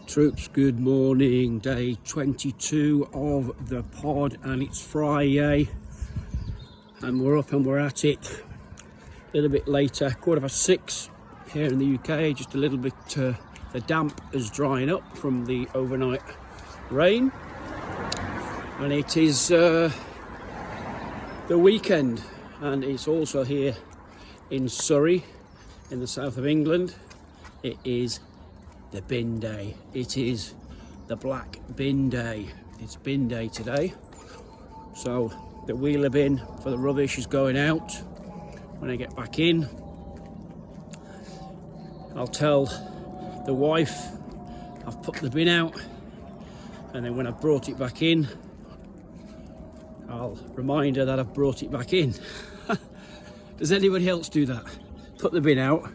Troops, good morning. Day 22 of the pod, and it's Friday, and we're up and we're at it. A little bit later, 6:15 here in the UK. Just a little bit, the damp is drying up from the overnight rain, and it is the weekend, and it's also here in Surrey, in the south of England. It is the bin day. It is the black bin day. It's bin day today. So the wheeler bin for the rubbish is going out. When I get back in, I'll tell the wife I've put the bin out, and then when I've brought it back in, I'll remind her that I've brought it back in. Does anybody else do that? Put the bin out,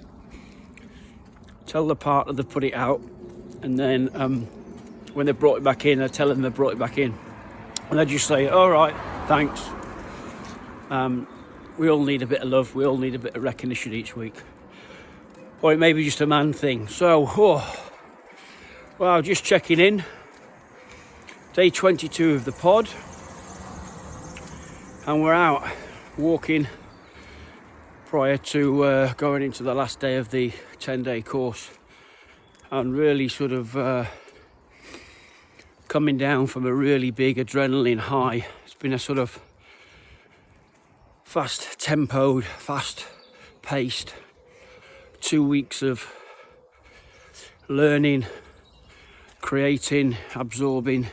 tell the partner they've put it out, and then when they've brought it back in, I tell them they've brought it back in, and they just say, all right, thanks. We all need a bit of love, we all need a bit of recognition each week, or it may be just a man thing. So well, just checking in, day 22 of the pod, and we're out walking prior to going into the last day of the 10-day course, and really sort of coming down from a really big adrenaline high. It's been a sort of fast-tempoed, fast-paced 2 weeks of learning, creating, absorbing,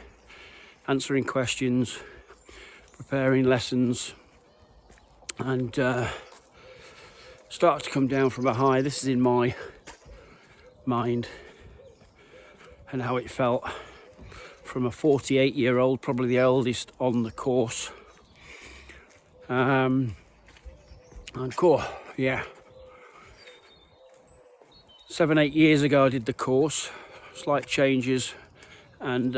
answering questions, preparing lessons, and start to come down from a high. This is in my mind and how it felt from a 48-year-old, probably the oldest on the course. And cool, yeah. 7-8 years ago I did the course, slight changes, and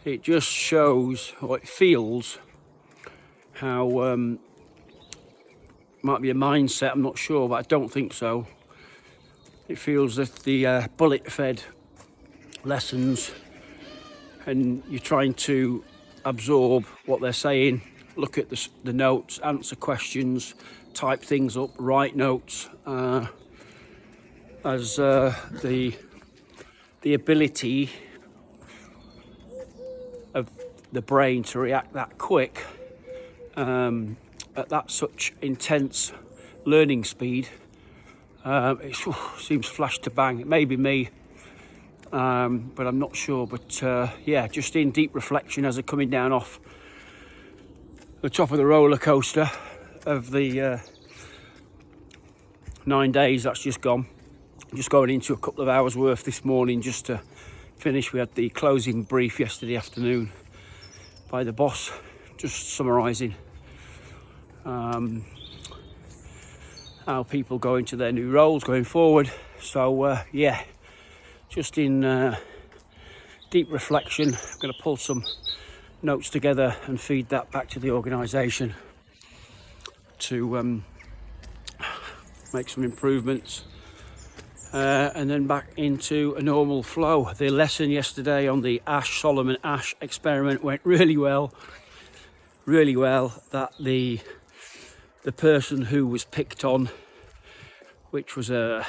it just shows, or it feels, how might be a mindset, I'm not sure, but I don't think so. It feels that the bullet-fed lessons, and you're trying to absorb what they're saying, look at the notes, answer questions, type things up, write notes, as the ability of the brain to react that quick at that such intense learning speed, it seems flash to bang. It may be me, but I'm not sure. But yeah, just in deep reflection as I'm coming down off the top of the roller coaster of the 9 days that's just gone. Just going into a couple of hours worth this morning just to finish. We had the closing brief yesterday afternoon by the boss, just summarising how people go into their new roles going forward. So yeah, just in deep reflection, I'm going to pull some notes together and feed that back to the organisation to make some improvements, and then back into a normal flow. The lesson yesterday on the Solomon Ash experiment went really well. That the person who was picked on, which was a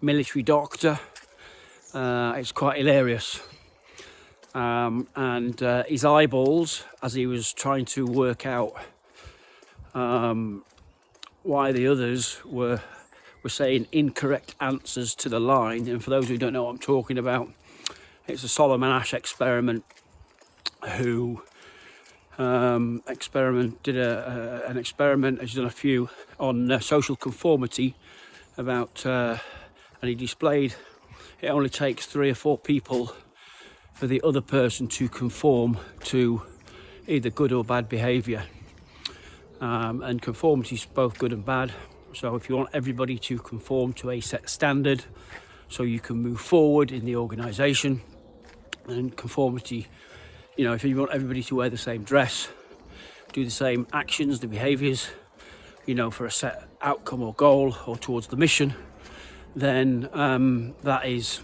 military doctor, it's quite hilarious, and his eyeballs, as he was trying to work out why the others were saying incorrect answers to the line. And for those who don't know what I'm talking about, it's a Solomon Ash experiment who did an experiment, has done a few, on social conformity about, and he displayed it only takes 3 or 4 people for the other person to conform to either good or bad behaviour, and conformity is both good and bad. So if you want everybody to conform to a set standard so you can move forward in the organisation, and conformity, you know, if you want everybody to wear the same dress, do the same actions, the behaviours, you know, for a set outcome or goal or towards the mission, then that is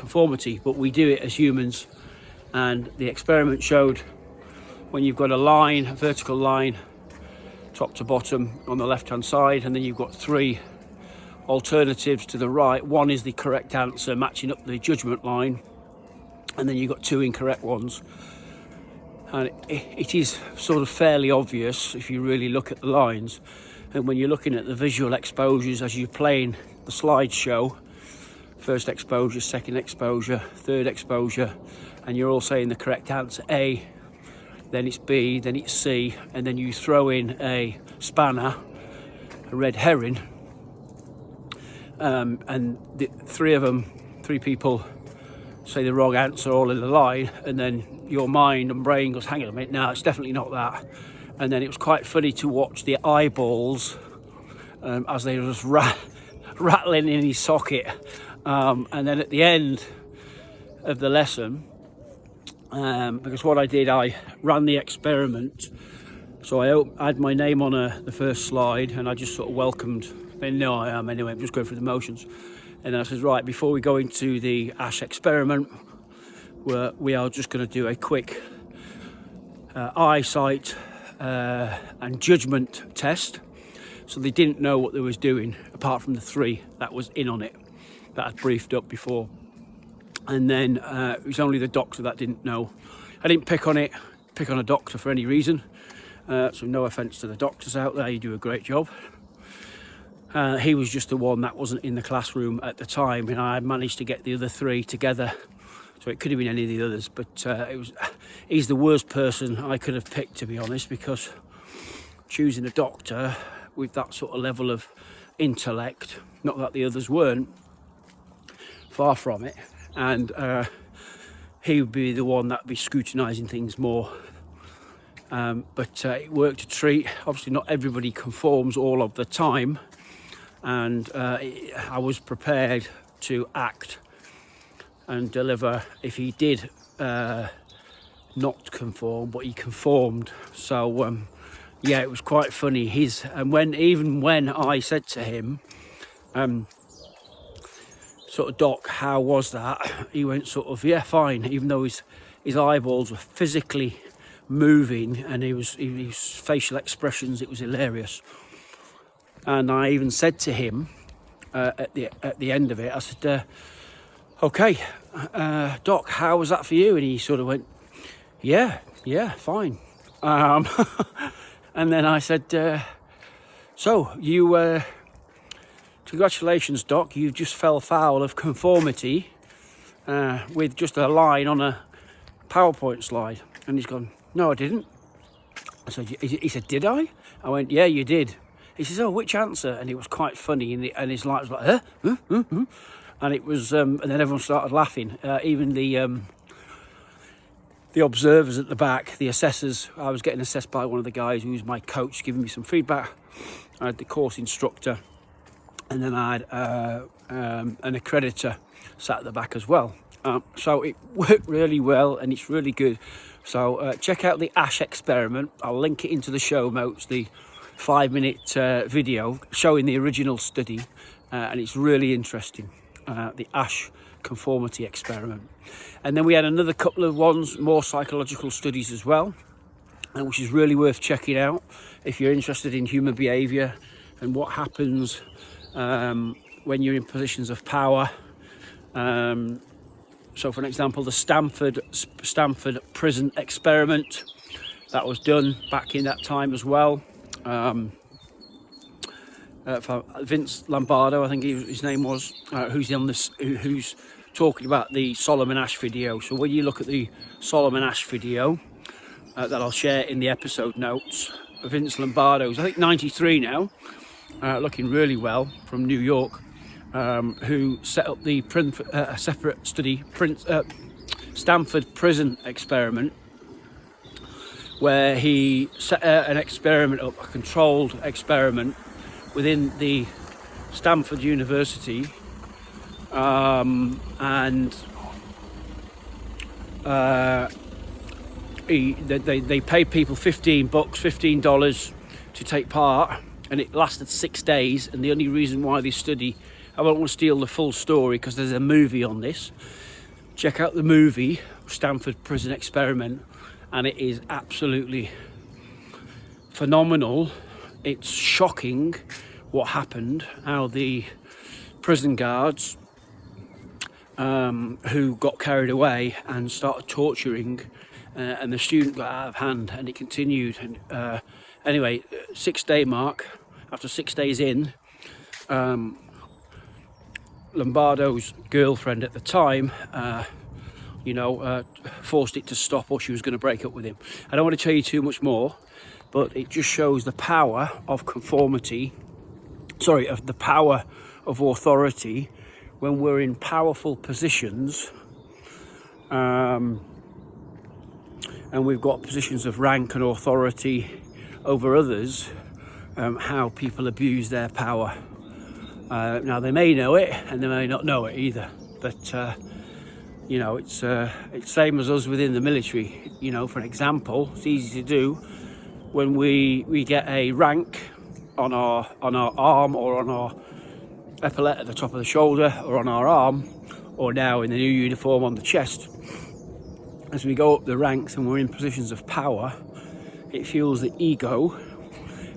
conformity, but we do it as humans. And the experiment showed when you've got a vertical line, top to bottom on the left-hand side, and then you've got 3 alternatives to the right. One is the correct answer, matching up the judgment line, and then you've got 2 incorrect ones. And it is sort of fairly obvious if you really look at the lines. And when you're looking at the visual exposures as you're playing the slideshow, first exposure, second exposure, third exposure, and you're all saying the correct answer, A, then it's B, then it's C, and then you throw in a spanner, a red herring, and the 3 people say the wrong answer all in the line, and then your mind and brain goes, hang on a minute, no, it's definitely not that. And then it was quite funny to watch the eyeballs as they were just rattling in his socket. And then at the end of the lesson, because what I did, I ran the experiment. So I had my name on the first slide, and I just sort of welcomed. They know I am anyway, I'm just going through the motions. And I said, right, before we go into the ash experiment, we are just going to do a quick eyesight and judgment test. So they didn't know what they was doing, apart from the 3 that was in on it, that I'd briefed up before. And then it was only the doctor that didn't know. I didn't pick on a doctor for any reason. So no offence to the doctors out there, you do a great job. He was just the one that wasn't in the classroom at the time, and I managed to get the other 3 together. So it could have been any of the others, but he's the worst person I could have picked, to be honest, because choosing a doctor with that sort of level of intellect, not that the others weren't, far from it, and he would be the one that would be scrutinising things more. But it worked a treat. Obviously not everybody conforms all of the time, and I was prepared to act and deliver if he did not conform, but he conformed. So yeah, it was quite funny. Even when I said to him, sort of, Doc, how was that? He went sort of, yeah, fine, even though his eyeballs were physically moving, and his facial expressions, it was hilarious. And I even said to him at the end of it, I said, okay, Doc, how was that for you? And he sort of went, yeah, fine. And then I said, so you, congratulations, Doc, you just fell foul of conformity with just a line on a PowerPoint slide. And he's gone, no, I didn't. I said, he said, did I? I went, yeah, you did. He says, oh, which answer? And it was quite funny, and his light was like, huh? And it was, and then everyone started laughing. Even the observers at the back, the assessors. I was getting assessed by one of the guys who was my coach, giving me some feedback. I had the course instructor, and then I had an accreditor sat at the back as well. So it worked really well, and it's really good. So check out the ash experiment. I'll link it into the show notes, the 5-minute video showing the original study, and it's really interesting, the ash conformity experiment. And then we had another couple of ones, more psychological studies as well, which is really worth checking out if you're interested in human behaviour and what happens when you're in positions of power. So for an example, the Stanford prison experiment that was done back in that time as well. For Vince Lombardo, I think his name was, who's talking about the Solomon Asch video. So when you look at the Solomon Asch video that I'll share in the episode notes, Vince Lombardo's, I think 93 now, looking really well, from New York, who set up the separate study, Stanford prison experiment, where he set an experiment up, a controlled experiment within the Stanford University, and they paid people $15 to take part, and it lasted 6 days. And the only reason why this study, I won't want to steal the full story because there's a movie on this, check out the movie Stanford Prison Experiment, and it is absolutely phenomenal. It's shocking what happened, how the prison guards who got carried away and started torturing, and the student got out of hand, and it continued. And anyway, 6-day mark, after 6 days in, Lombardo's girlfriend at the time, forced it to stop, or she was going to break up with him. I don't want to tell you too much more, but it just shows the power of conformity, of the power of authority when we're in powerful positions, and we've got positions of rank and authority over others, how people abuse their power. Now they may know it and they may not know it either, but it's same as us within the military. For an example, it's easy to do when we get a rank on our arm, or on our epaulette at the top of the shoulder, or on our arm, or now in the new uniform on the chest. As we go up the ranks and we're in positions of power, it fuels the ego.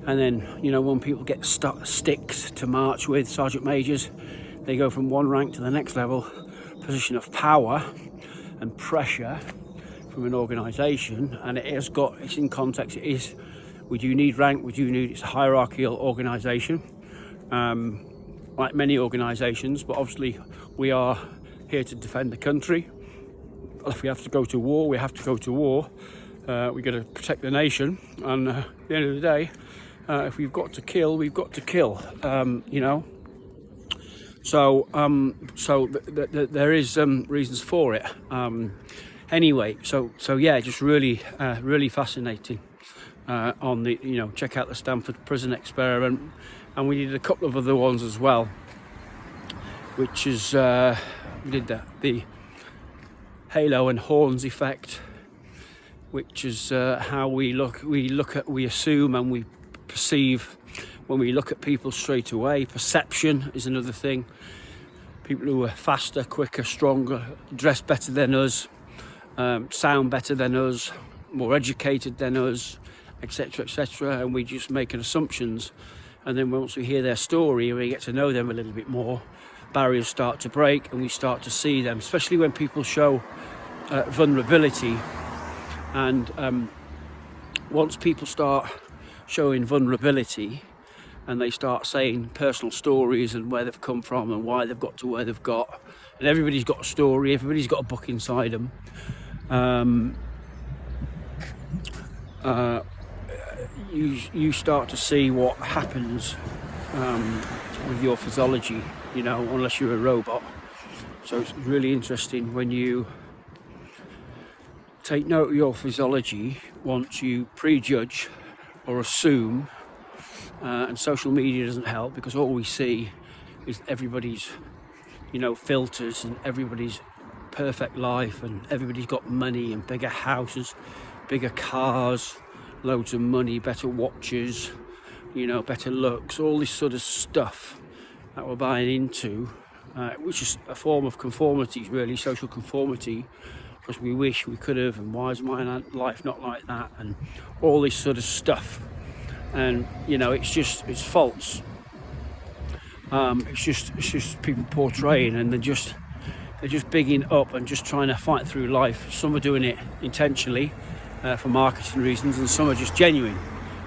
And then, when people get sticks to march with, sergeant majors, they go from one rank to the next level, position of power and pressure from an organisation. And it's in context, we do need rank, it's a hierarchical organisation, like many organisations, but obviously we are here to defend the country. If we have to go to war, we have to go to war. We've got to protect the nation, and at the end of the day, if we've got to kill, we've got to kill. So there is reasons for it. Anyway, so yeah, just really fascinating. On the check out the Stanford Prison Experiment, and we did a couple of other ones as well, which is we did the halo and horns effect, which is how we assume and we perceive when we look at people straight away. Perception is another thing. People who are faster, quicker, stronger, dress better than us, sound better than us, more educated than us, etc., etc., and we just make assumptions. And then once we hear their story and we get to know them a little bit more, barriers start to break and we start to see them, especially when people show vulnerability. And once people start showing vulnerability and they start saying personal stories and where they've come from and why they've got to where they've got, and everybody's got a story, everybody's got a book inside them, you start to see what happens with your physiology, unless you're a robot. So it's really interesting when you take note of your physiology once you prejudge or assume, and social media doesn't help, because all we see is everybody's filters and everybody's perfect life, and everybody's got money and bigger houses, bigger cars, loads of money, better watches, better looks, all this sort of stuff that we're buying into, which is a form of conformity, really, social conformity, because we wish we could have, and why is my life not like that, and all this sort of stuff. And it's false. It's just people portraying, and they're just bigging up and just trying to fight through life. Some are doing it intentionally for marketing reasons, and some are just genuine,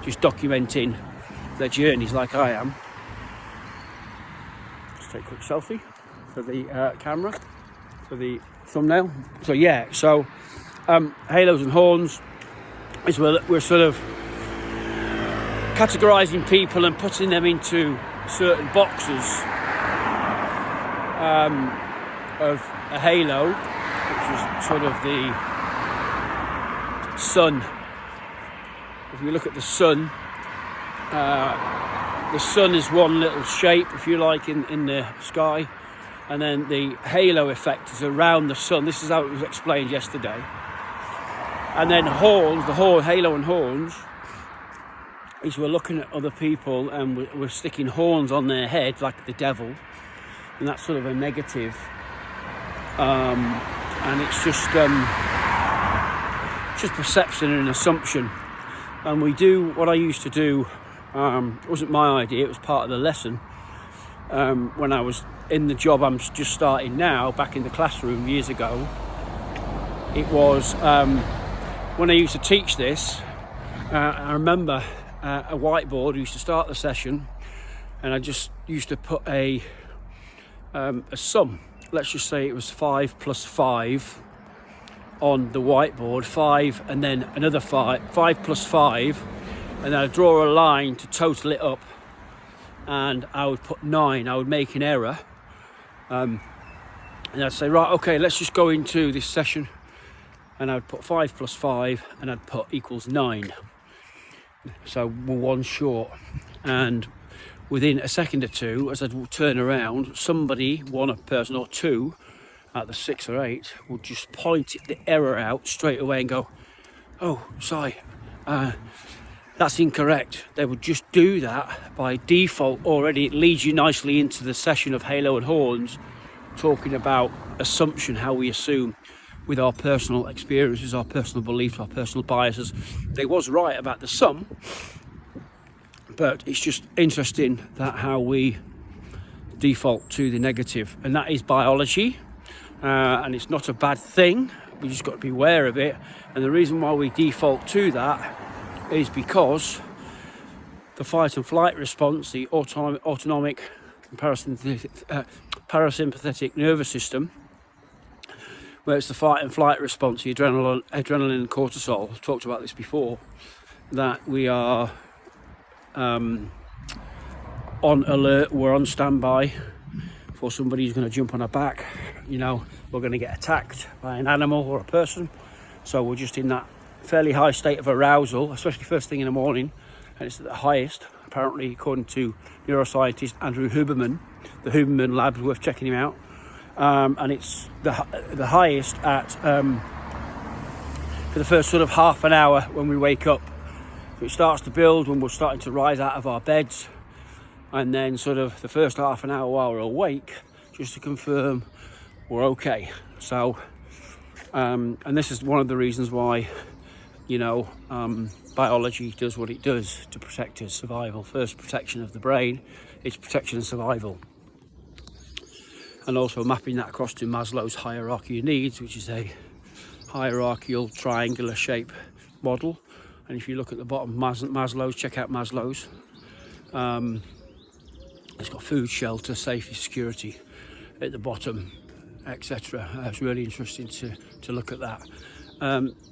just documenting their journeys like I am. Let's take a quick selfie for the camera, for the thumbnail. So yeah, halos and horns is we're sort of categorizing people and putting them into certain boxes of a halo, which is sort of the sun. If you look at the sun is one little shape, if you like, in the sky, and then the halo effect is around the sun. This is how it was explained yesterday. And then horns, halo and horns, is we're looking at other people and we're sticking horns on their head like the devil, and that's sort of a negative and it's just perception and assumption. And we do what I used to do. It wasn't my idea, it was part of the lesson when I was in the job I'm just starting now, back in the classroom years ago. It was when I used to teach this, I remember a whiteboard. I used to start the session and I just used to put a sum. Let's just say it was 5 plus 5 on the whiteboard, 5 and then another 5 plus 5, and then I'd draw a line to total it up, and I would put 9. I would make an error, and I'd say, right, okay, let's just go into this session, and I'd put 5 plus 5 and I'd put equals 9, so we're one short. And within a second or two, as I'd turn around, somebody, one person or two out the 6 or 8, would just point the error out straight away and go, oh, sorry, that's incorrect. They would just do that by default already. It leads you nicely into the session of Halo and Horns, talking about assumption, how we assume with our personal experiences, our personal beliefs, our personal biases. They was right about the sum, but it's just interesting that how we default to the negative, and that is biology. And it's not a bad thing, we just got to be aware of it. And the reason why we default to that is because the fight and flight response, the autonomic parasympathetic nervous system, where it's the fight and flight response, the adrenaline and cortisol, I've talked about this before, that we are on alert, we're on standby for somebody who's going to jump on our back. You know, we're going to get attacked by an animal or a person, so we're just in that fairly high state of arousal, especially first thing in the morning, and it's at the highest, apparently, according to neuroscientist Andrew Huberman. The Huberman Lab's worth checking him out, and it's the highest at for the first sort of half an hour when we wake up. So it starts to build when we're starting to rise out of our beds, and then sort of the first half an hour while we're awake, just to confirm we're okay. So and this is one of the reasons why, you know, biology does what it does to protect us. Survival first, protection of the brain, it's protection and survival. And also mapping that across to Maslow's hierarchy of needs, which is a hierarchical triangular shape model. And if you look at the bottom, Maslow's, check out Maslow's. It's got food, shelter, safety, security at the bottom, etc. It's really interesting to look at that.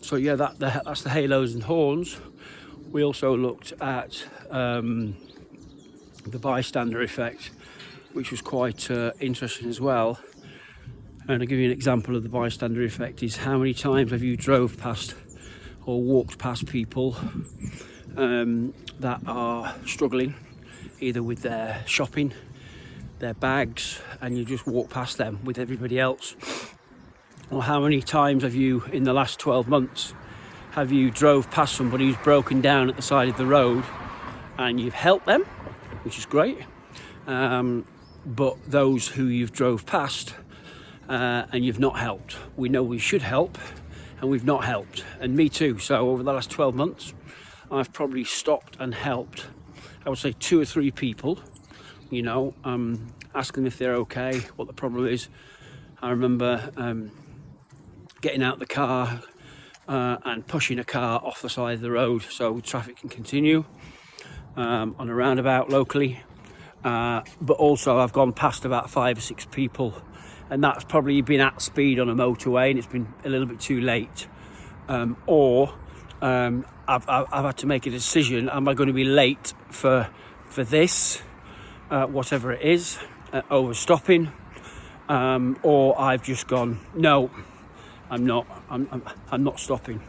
So yeah, that's the halos and horns. We also looked at the bystander effect, which was quite interesting as well. And I'll give you an example of the bystander effect. Is how many times have you drove past or walked past people that are struggling, either with their shopping, their bags, and you just walk past them with everybody else? Or how many times have you, in the last 12 months, have you drove past somebody who's broken down at the side of the road and you've helped them, which is great, but those who you've drove past and you've not helped? We know we should help and we've not helped, and me too. So over the last 12 months I've probably stopped and helped, I would say, 2 or 3 people, you know, asking them if they're okay, what the problem is. I remember getting out the car and pushing a car off the side of the road so traffic can continue on a roundabout locally, but also I've gone past about 5 or 6 people, and that's probably been at speed on a motorway and it's been a little bit too late, or I've had to make a decision: am I going to be late for this, whatever it is, overstopping, or I've just gone, no, I'm not stopping,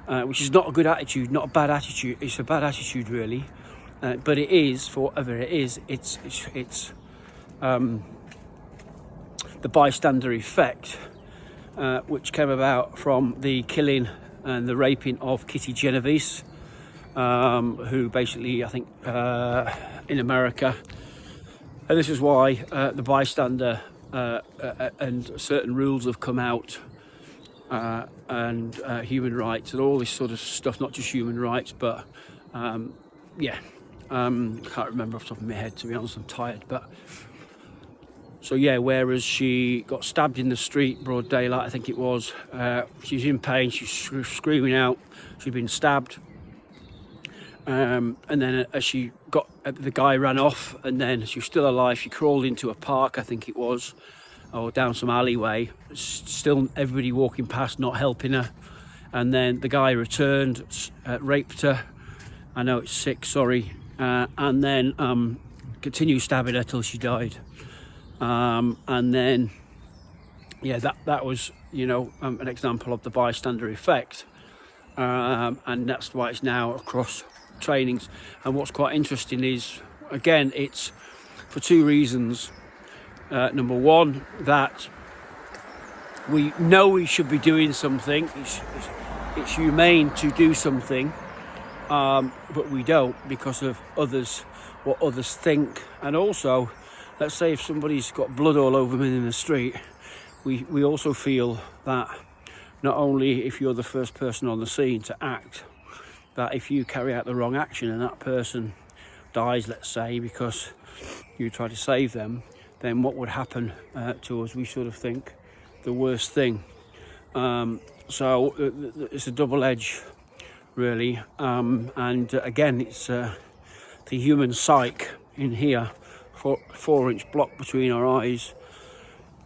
which is not a good attitude, not a bad attitude. It's a bad attitude, really, but it is, for whatever it is, it's the bystander effect, which came about from the killing and the raping of Kitty Genovese, who basically, I think, in America, and this is why the bystander and certain rules have come out and human rights and all this sort of stuff, not just human rights, but yeah, can't remember off the top of my head, to be honest, I'm tired. But so yeah, whereas she got stabbed in the street, broad daylight I think it was, she's in pain, she's screaming out, she'd been stabbed, and then as she got, the guy ran off, and then she was still alive, she crawled into a park I think it was, or down some alleyway, still everybody walking past not helping her, and then the guy returned, raped her, I know it's sick, sorry, and then continued stabbing her till she died. And then yeah, that was, you know, an example of the bystander effect, and that's why it's now across trainings. And what's quite interesting is, again, it's for two reasons. Number one, that we know we should be doing something, it's humane to do something, but we don't because of others, what others think. And also, let's say if somebody's got blood all over them in the street, we also feel that not only if you're the first person on the scene to act, that if you carry out the wrong action and that person dies, let's say, because you try to save them, then what would happen to us? We sort of think the worst thing. So it's a double edge, really. And again, it's the human psyche in here, 4-inch block between our eyes.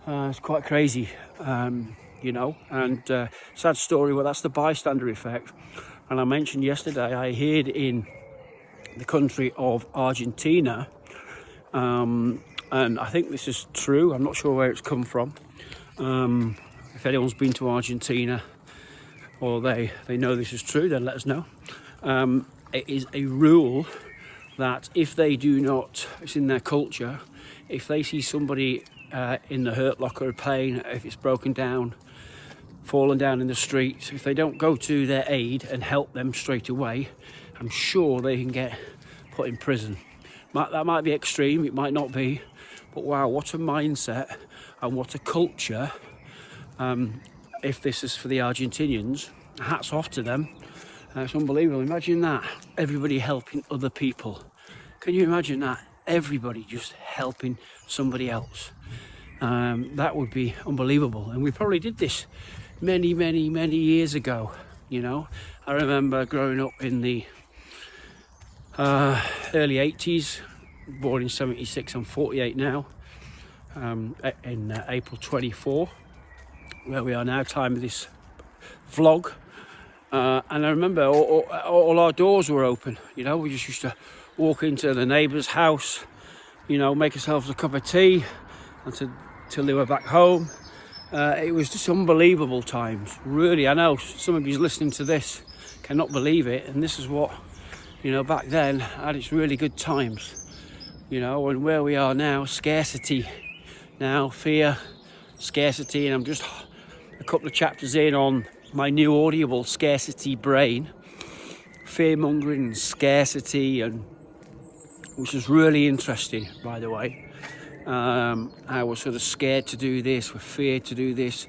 It's quite crazy, you know, and sad story. Well, that's the bystander effect. And I mentioned yesterday, I heard in the country of Argentina, and I think this is true, I'm not sure where it's come from. If anyone's been to Argentina or they know this is true, then let us know. It is a rule that if they do not, it's in their culture, if they see somebody in the hurt locker of pain, if it's broken down, fallen down in the street, if they don't go to their aid and help them straight away, I'm sure they can get put in prison. That might be extreme, it might not be, but wow, what a mindset and what a culture. If this is for the Argentinians, hats off to them. It's unbelievable. Imagine that, everybody helping other people. Can you imagine that? Everybody just helping somebody else. That would be unbelievable. And we probably did this many years ago, you know. I remember growing up in the early 80s, born in 76, I'm 48 now, in April 24, where we are now, time of this vlog. And I remember all our doors were open, you know. We just used to walk into the neighbour's house, you know, make ourselves a cup of tea until they were back home. It was just unbelievable times, really. I know some of you listening to this cannot believe it, and this is what, you know, back then had its really good times, you know. And where we are now, scarcity now, fear, scarcity, and I'm just a couple of chapters in on my new Audible, Scarcity Brain, fear-mongering and scarcity, and which is really interesting, by the way. I was sort of scared to do this, we're feared to do this.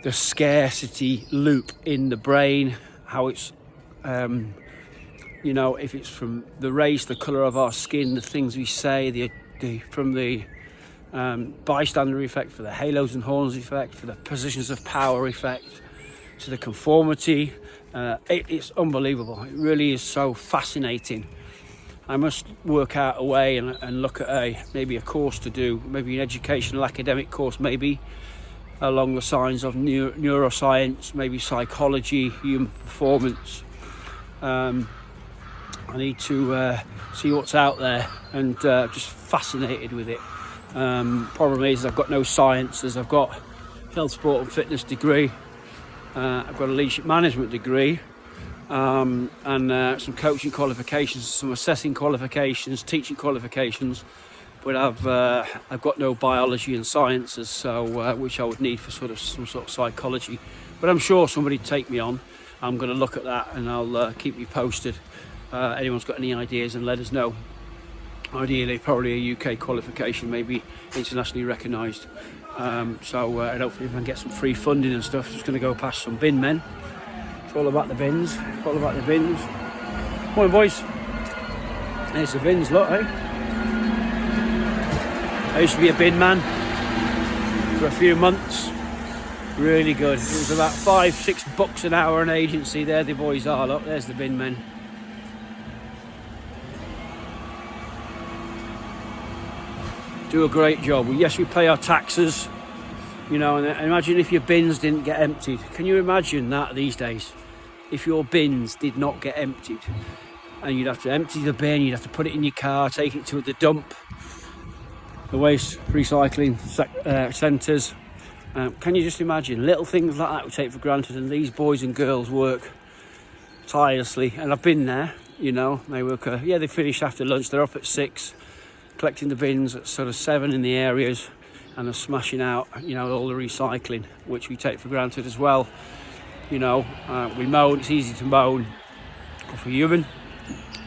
The scarcity loop in the brain, how it's, you know, if it's from the race, the colour of our skin, the things we say, from the bystander effect, for the halos and horns effect, for the positions of power effect, to the conformity. It's unbelievable. It really is so fascinating. I must work out a way and look at maybe a course to do, maybe an educational academic course, maybe along the lines of neuroscience, maybe psychology, human performance. I need to see what's out there, and just fascinated with it. Problem is I've got no sciences. I've got health, sport and fitness degree. I've got a leadership management degree, and some coaching qualifications, some assessing qualifications, teaching qualifications, but I've got no biology and sciences, so which I would need for some sort of psychology. But I'm sure somebody would take me on. I'm going to look at that, and I'll keep you posted. Anyone's got any ideas, and let us know. Ideally, probably a UK qualification, maybe internationally recognised. And hopefully we can get some free funding and stuff. Just going to go past some bin men. It's all about the bins. All about the bins. Morning, boys. There's the bins, look, eh? I used to be a bin man for a few months. Really good. It was about $5-6 an hour an agency. There the boys are, look, there's the bin men. Do a great job. Well, yes, we pay our taxes, you know, and imagine if your bins didn't get emptied. Can you imagine that these days? If your bins did not get emptied, and you'd have to empty the bin, you'd have to put it in your car, take it to the dump, the waste recycling centres. Can you just imagine little things like that we take for granted, and these boys and girls work tirelessly, and I've been there, you know. They work, they finish after lunch, they're up at 6, collecting the bins at sort of 7 in the areas, and they're smashing out, you know, all the recycling, which we take for granted as well. You know, we moan, it's easy to moan if we're human,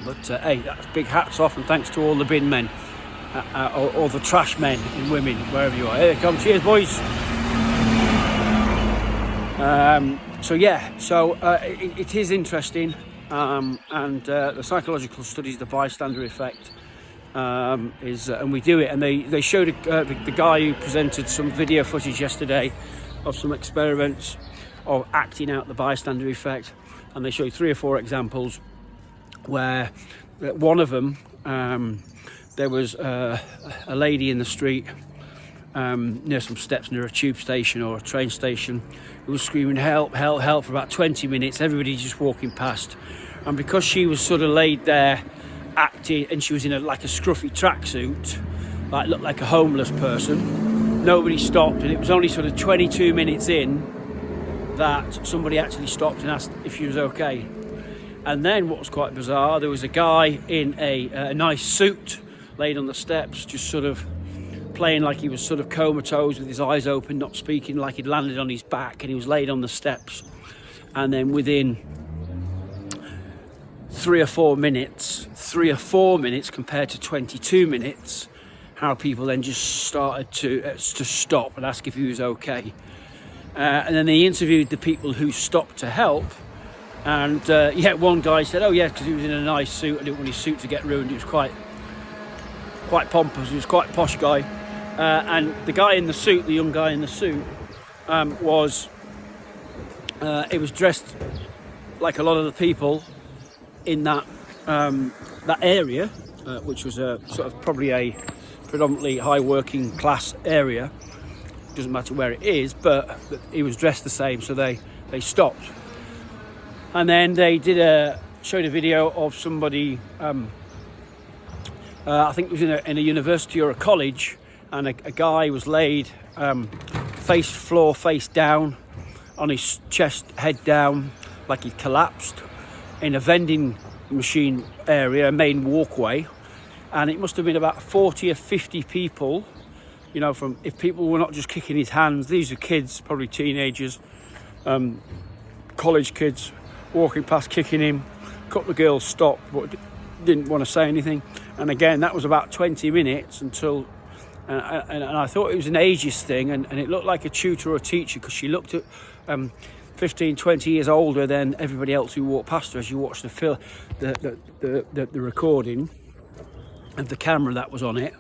but hey, that's big hats off, and thanks to all the bin men, or the trash men and women, wherever you are. Here they come, cheers boys. It is interesting, and the psychological studies, the bystander effect, and we do it, and they showed the guy who presented some video footage yesterday of some experiments of acting out the bystander effect, and they showed 3 or 4 examples where one of them, there was a lady in the street near some steps near a tube station or a train station who was screaming help, help, help for about 20 minutes, everybody just walking past, and because she was sort of laid there acting, and she was in a scruffy tracksuit, looked like a homeless person, nobody stopped, and it was only sort of 22 minutes in that somebody actually stopped and asked if she was okay. And then what was quite bizarre, there was a guy in a nice suit laid on the steps, just sort of playing like he was sort of comatose with his eyes open, not speaking, like he'd landed on his back, and he was laid on the steps. And then within 3 or 4 minutes compared to 22 minutes, how people then just started to stop and ask if he was okay. And then they interviewed the people who stopped to help, and one guy said, oh yeah, because he was in a nice suit, I didn't want his suit to get ruined, he was quite pompous, he was quite a posh guy. And the guy in the suit, the young guy in the suit, was dressed like a lot of the people in that area, which was a sort of probably a predominantly high working class area. Doesn't matter where it is, but he was dressed the same, so they stopped. And then they showed a video of somebody, I think it was in a university or a college, and a guy was laid face down, on his chest, head down, like he collapsed, in a vending machine area, a main walkway, and it must have been about 40 or 50 people, you know, if people were not just kicking his hands, these are kids, probably teenagers, college kids, walking past, kicking him. A couple of girls stopped, but didn't want to say anything. And again, that was about 20 minutes until, and I thought it was an ageist thing, and it looked like a tutor or a teacher, because she looked at 15, 20 years older than everybody else who walked past her as you watched the recording of the camera that was on it.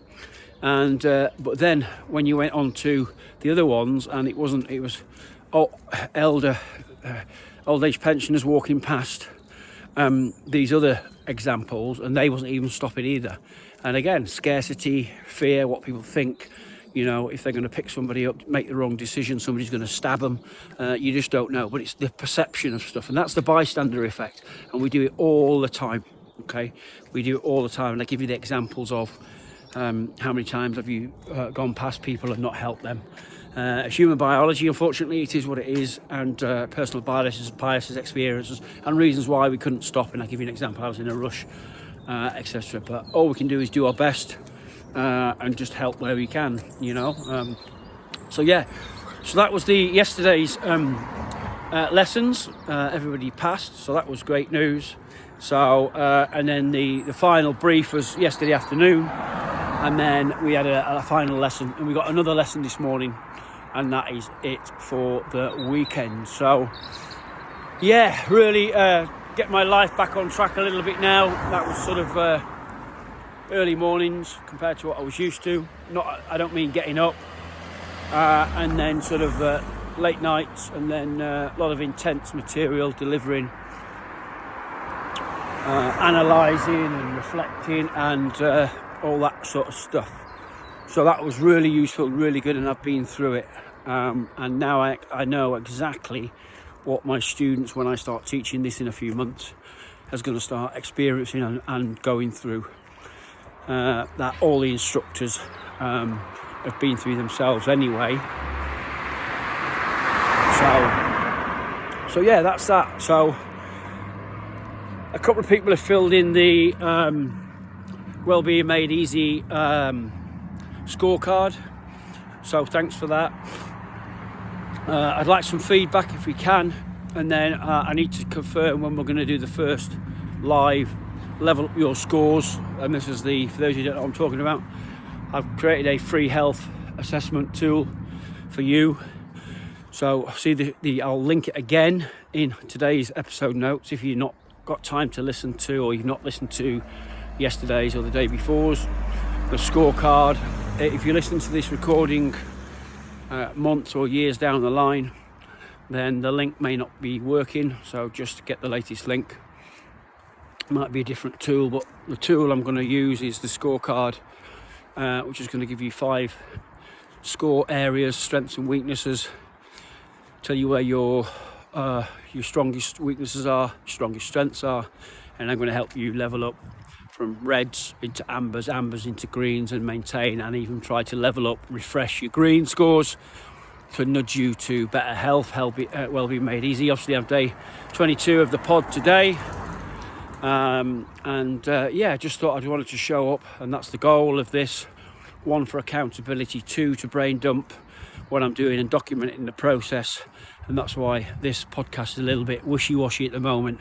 And but then when you went on to the other ones, and it was old age pensioners walking past these other examples, and they wasn't even stopping either. And again, scarcity, fear, what people think, you know, if they're going to pick somebody up, make the wrong decision, somebody's going to stab them, you just don't know. But it's the perception of stuff, and that's the bystander effect, and we do it all the time. Okay, we do it all the time, and I give you the examples of how many times have you gone past people and not helped them. It's human biology, unfortunately, it is what it is, and personal biases, experiences, and reasons why we couldn't stop. And I'll give you an example. I was in a rush, etc. But all we can do is do our best and just help where we can, you know. So that was yesterday's lessons. Everybody passed, so that was great news. So and then the final brief was yesterday afternoon, and then we had a final lesson, and we got another lesson this morning and that is it for the weekend. So yeah, really get my life back on track a little bit now. That was sort of early mornings compared to what I was used to. I don't mean getting up and then sort of late nights, and then a lot of intense material delivering, analysing and reflecting and all that sort of stuff. So that was really useful, really good, and I've been through it. And now I know exactly what my students, when I start teaching this in a few months, is going to start experiencing and going through. That all the instructors have been through themselves anyway. So yeah, that's that. So a couple of people have filled in the Wellbeing Made Easy scorecard, so thanks for that. I'd like some feedback if we can, and then I need to confirm when we're going to do the first live level up your scores. And this is for those who don't know what I'm talking about, I've created a free health assessment tool for you. So see I'll link it again in today's episode notes if you've not got time to listen to, or you've not listened to yesterday's or the day before's, the scorecard. If you listen to this recording months or years down the line, then the link may not be working, so just get the latest link. It might be a different tool, but the tool I'm going to use is the scorecard, which is going to give you 5 score areas, strengths and weaknesses, tell you where your strongest weaknesses are, strongest strengths are, and I'm going to help you level up from reds into ambers into greens, and maintain and even try to level up, refresh your green scores to nudge you to better health, Wellbeing Made Easy. Obviously I'm day 22 of the pod today, just thought I wanted to show up, and that's the goal of this. 1, for accountability, 2, to brain dump what I'm doing and documenting the process, and that's why this podcast is a little bit wishy-washy at the moment.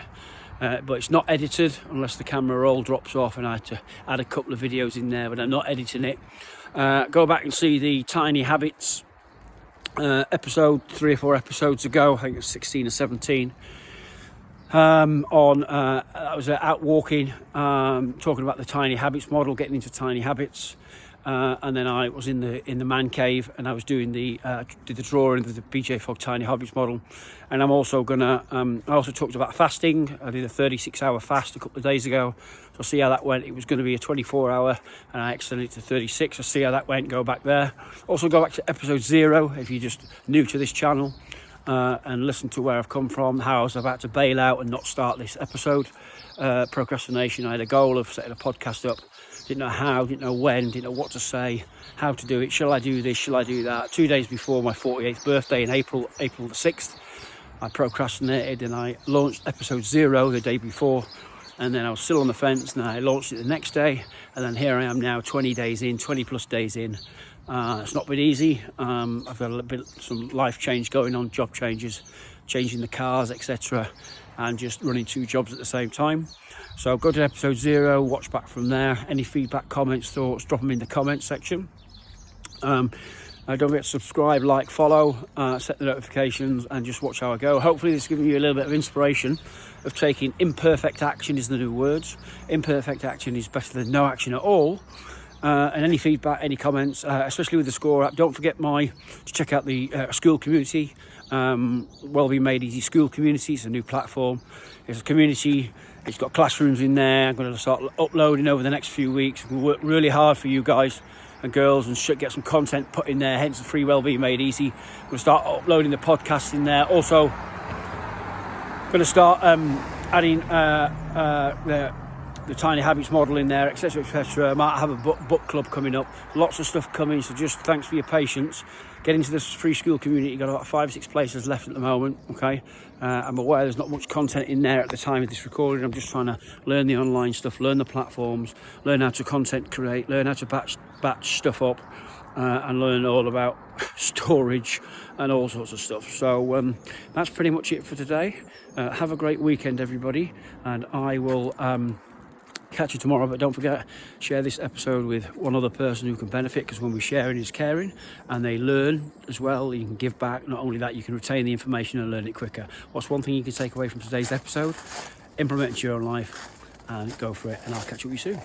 But it's not edited unless the camera roll drops off, and I had to add a couple of videos in there, but I'm not editing it. Go back and see the Tiny Habits episode 3 or 4 episodes ago, I think it's 16 or 17, I was out walking, talking about the Tiny Habits model, getting into tiny habits. And then I was in the man cave, and I was doing did the drawing of the BJ Fogg Tiny Habits model. And I'm also gonna I also talked about fasting. I did a 36-hour fast a couple of days ago, so I'll see how that went. It was going to be a 24-hour, and I extended it to 36. I'll see how that went. Go back there. Also go back to episode 0 if you're just new to this channel, and listen to where I've come from, how I was about to bail out and not start this episode. Procrastination. I had a goal of setting a podcast up. Didn't know how, didn't know when, didn't know what to say, how to do it. Shall I do this? Shall I do that? 2 days before my 48th birthday in April the 6th, I procrastinated and I launched episode 0 the day before, and then I was still on the fence, and I launched it the next day, and then here I am now 20 plus days in. It's not been easy. I've got some life change going on, job changes, changing the cars, etc., and just running 2 jobs at the same time. So go to episode 0, watch back from there. Any feedback, comments, thoughts, drop them in the comments section. Don't forget to subscribe, like, follow, set the notifications, and just watch how I go. Hopefully this is giving you a little bit of inspiration of taking imperfect action is the new words. Imperfect action is better than no action at all. And any feedback, any comments, especially with the Score app, don't forget to check out the school community, Wellbeing Made Easy School Community. It's a new platform. It's a community. It's got classrooms in there. I'm going to start uploading over the next few weeks. We'll work really hard for you guys and girls, and get some content put in there, hence the free Wellbeing Made Easy. We'll start uploading the podcast in there. Also going to start adding the Tiny Habits model in there, etc, etc. I might have a book club coming up. Lots of stuff coming, so just thanks for your patience. Get into this free school community. Got about 5 or 6 places left at the moment. Okay, I'm aware there's not much content in there at the time of this recording. I'm just trying to learn the online stuff, learn the platforms, learn how to content create, learn how to batch stuff up, and learn all about storage and all sorts of stuff. So that's pretty much it for today. Have a great weekend, everybody, and I will Catch you tomorrow, but don't forget, share this episode with one other person who can benefit, because when we're sharing is caring, and they learn as well. You can give back. Not only that, you can retain the information and learn it quicker. What's one thing you can take away from today's episode? Implement it into your own life and go for it, and I'll catch up with you soon.